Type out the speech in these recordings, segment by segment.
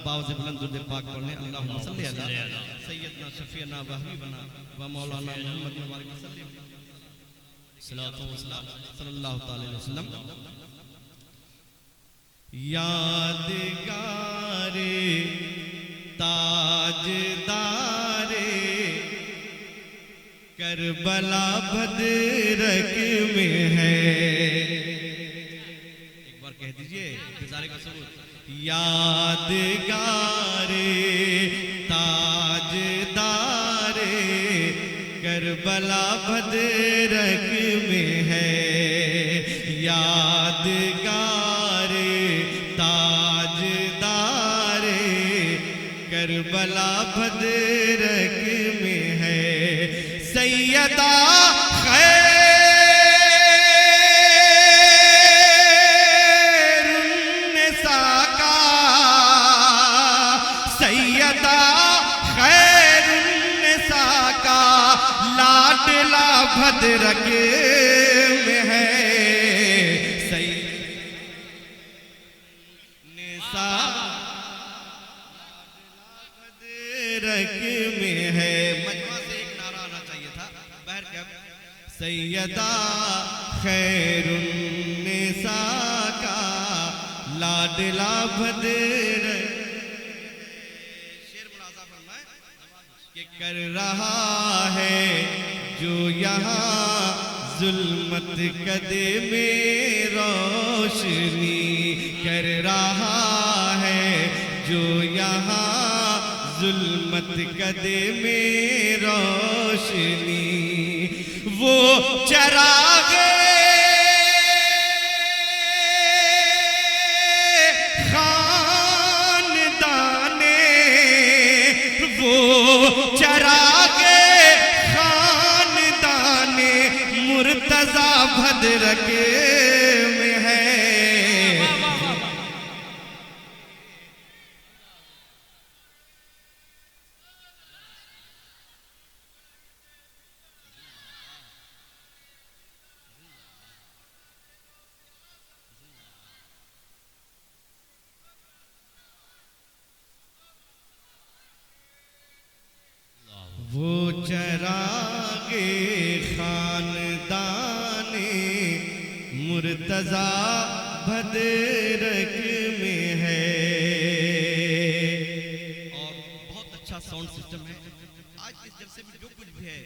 बावज़ बुलंद दुरूद पाक पढ़ने। अल्लाहुम्मा सल्ली अला सय्यदना शफीअना व हबीबना व मौलाना मुहम्मद मुबारक वसल्लम सल्लल्लाहु अलैहि वसल्लम। यादगारे ताजदारे करबला भद्रक में है। एक बार कह दीजिए इंतज़ार का सबूत। यादगारे ताजदारे करबला भद्रक में है। यादगारे ताजदारे करबला भद्रक में है। सैयदा खैरुन्निसा का, सैयदा खैरुन्निसा का लाडला भद्रक में है। सैयदा भद्रक में है। मजमा से एक नारा आना चाहिए था। बहर कब सैयदा खैरुन्निसा का लाडला भद्रक। शेर मुलाजा फरमाए कि कर रहा है जो यहाँ जुल्मत कदे में रोशनी, कर रहा है जो यहाँ जुल्मत कदे में रोशनी। वो चरागे खानदाने, वो चरागे खानदाने मुर्तजा भद्रक में है। वो चरागे खानदाने मुर्तजा भद्रक में है। और बहुत अच्छा साउंड सिस्टम है। आज इस जलसे में जो कुछ भी है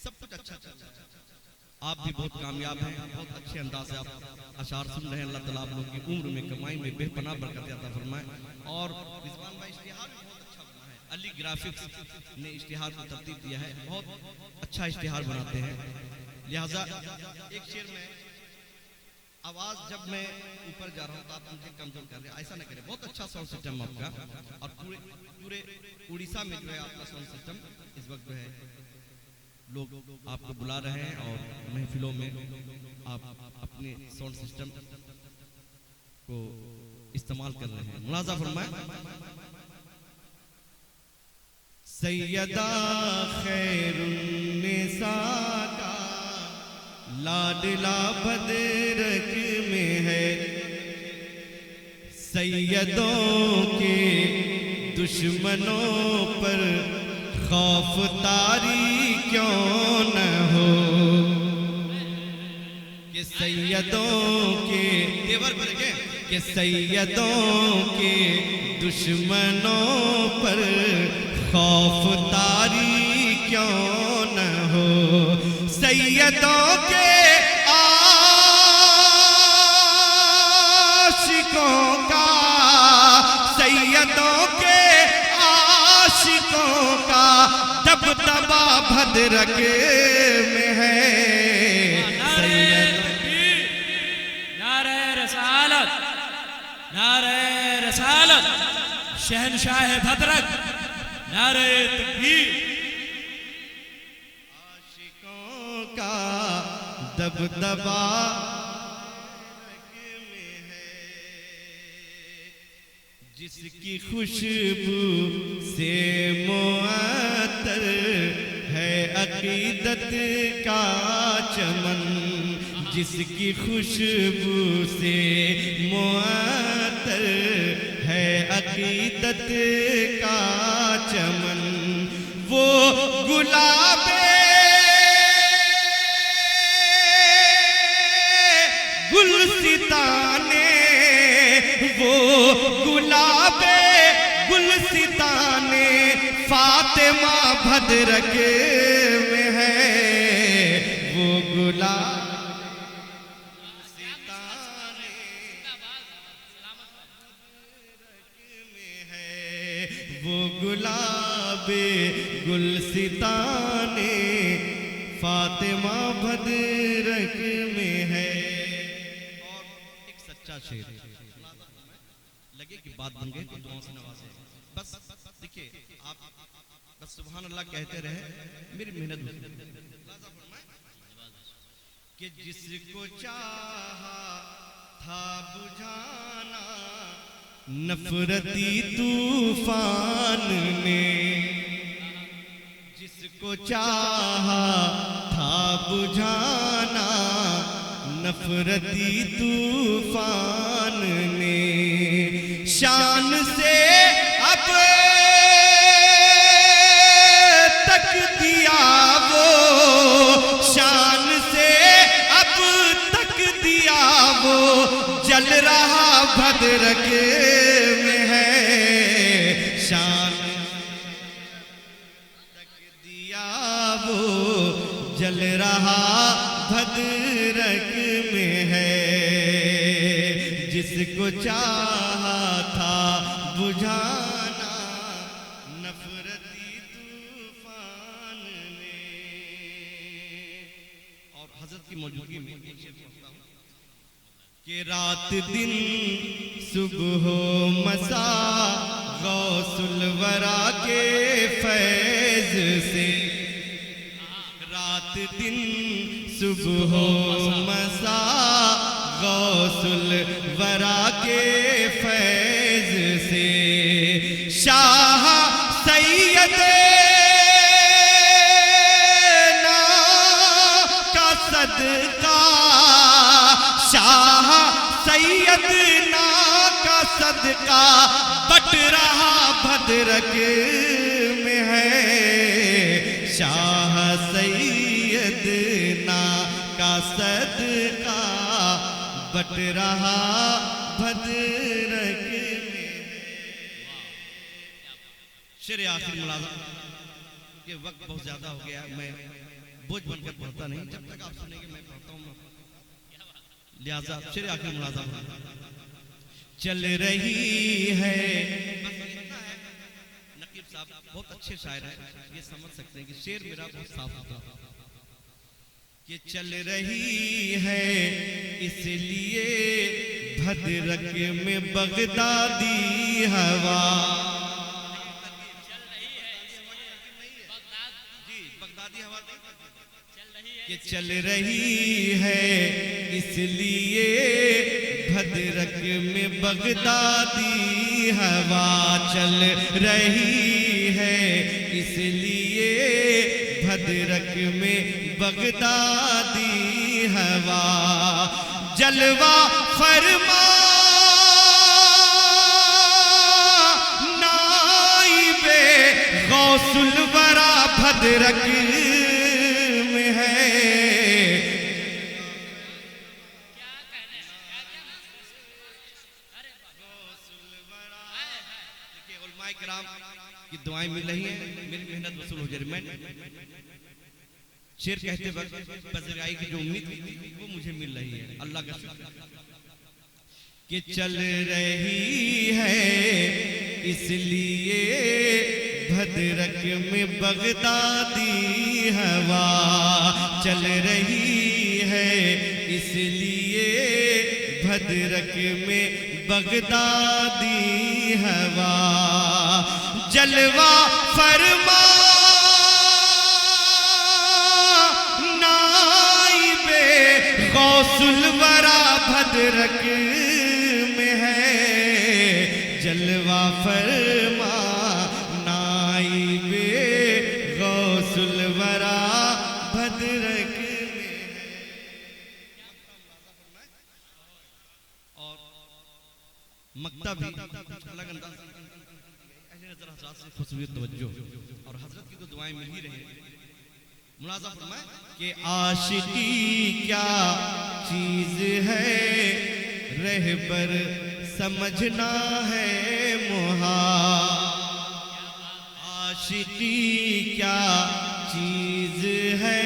सब कुछ अच्छा चल रहा है। आप भी बहुत कामयाब हैं। बहुत अच्छे अंदाज से आप अशार सुन रहे हैं। अल्लाह ताला आप लोगों की उम्र में कमाई में बेपनाह बरकत अता फरमाए। और रिजवान भाई इश्तिहार भी बहुत अच्छा बना है। अली ग्राफिक्स ने इश्तिहार को तरतीब दिया है। बहुत अच्छा इश्तिहार बनाते हैं। लिहाजा एक शेर में आवाज जब मैं ऊपर जा रहा हूँ तो आप मुझे कमजोर कर रहे हैं, ऐसा ना करें। बहुत अच्छा साउंड सिस्टम आपका। और पूरे उड़ीसा में जो है आपका साउंड सिस्टम इस वक्त जो है लोग आपको बुला रहे हैं और महफिलों में आप अपने साउंड सिस्टम को इस्तेमाल कर रहे हैं। मुलाजा फरमाए। सैयदा खैरुन्निसा का लाडला भद्रक में है। सैयदों के दुश्मनों पर खौफ तारी क्यों न हो, कि सैयदों के तेवर पर कि सैयदों के दुश्मनों पर खौफ तारी क्यों न हो। सैयदों के आशिकों का, सैयदों के आशिकों का दबदबा भद्रक में है। नारे रसालत, नारे रसालत, शहनशाह भद्रक, नारे तकबीर। आशिकों का दबदबा में है। जिसकी खुशबू से मुअत्तर है अकीदत का चमन, जिसकी खुशबू से मुअत्तर है अकीदत का चमन, वो गुलाबे गुलसिताने, वो गुलाबे गुलसिताने फातिमा भद्रक में है, वो गुलाब वो गुलाबे गुलसिताने फातिमा भद्रक में है। और एक सच्चा शेर लगे कि बात बन गई तो दुआओं से नवाजे। बस देखिए आप बस सुभान अल्लाह कहते रहे, मेरी मेहनत कि जिसको चाहा था बुझाना नफरती तूफान ने, जिसको चाहा था बुझाना नफरती तूफान ने, शान से अब तक दिया वो, शान से अब तक दिया वो, जल रहा भद्रक में है, शान तक दिया वो, जल रहा भद्रक में है, जिसको चाहा था बुझाना नफरती तूफान ने। और हजरत की मौजूदगी में कि रात दिन सुबह मसा गौसुल वरा के फैज से, रात दिन सुबह मसा गौसुल वरा के फैज से, शाह सैयद ना का सदका, शाह सैयद ना का सदका बट रहा भद्रक में है, शाह सैयद ना का सदका बट रहा भद्रक में है। शेर आखिर मुलाज़ा, ये वक्त बहुत ज्यादा हो गया, मैं बोझ बनकर पढ़ता नहीं, जब तक आप सुनेंगे मैं पढ़ता हूँ, लिहाजा शेर आखिर मुलाज़ा चल रही है। नकीब साहब बहुत अच्छे शायर हैं, ये समझ सकते हैं कि शेर मेरा बहुत साफ होता है। कि चल रही है इसलिए भद्रक में बगदादी हवा, कि चल रही है इसलिए भद्रक में बगदादी हवा, चल रही है इसलिए भद्रक में बगदादी हवा, जलवा फरमा नाइबे गौसुल वरा भद्रक में है। देखिए उलमाए किराम की दुआएं मिल रही हैं, मेरी मेहनत वसूल हो जाए। मैं शेर कहते वक्त बजराई की जो उम्मीद थी वो मुझे मिल रही है, अल्लाह का शुक्र। कि चल रही है इसलिए भद्रक में बगदादी हवा, चल रही है इसलिए भद्रक में बगदादी हवा, जलवा फरमा नाइबे गौसुल वरा भद्रक में है, जलवा फरमा नाइबे गौसुल वरा भद्रक में है। और मक्ता भी अलग जरा हज़रात से खुशबू तवज्जो और हजरत की तो दुआएं मिल ही रही हैं। मुलाज़ा फरमाए कि आशिकी क्या चीज है, रहबर समझना है मुहाल। आशिकी क्या चीज है,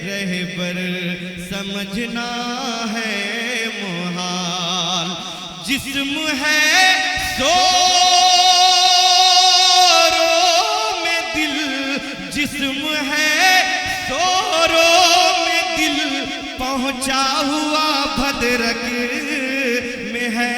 रहबर समझना है मुहाल। जिस्म है सोरों में दिल, जिस्म है सोरों में दिल, पहुंचा हुआ भद्रक में है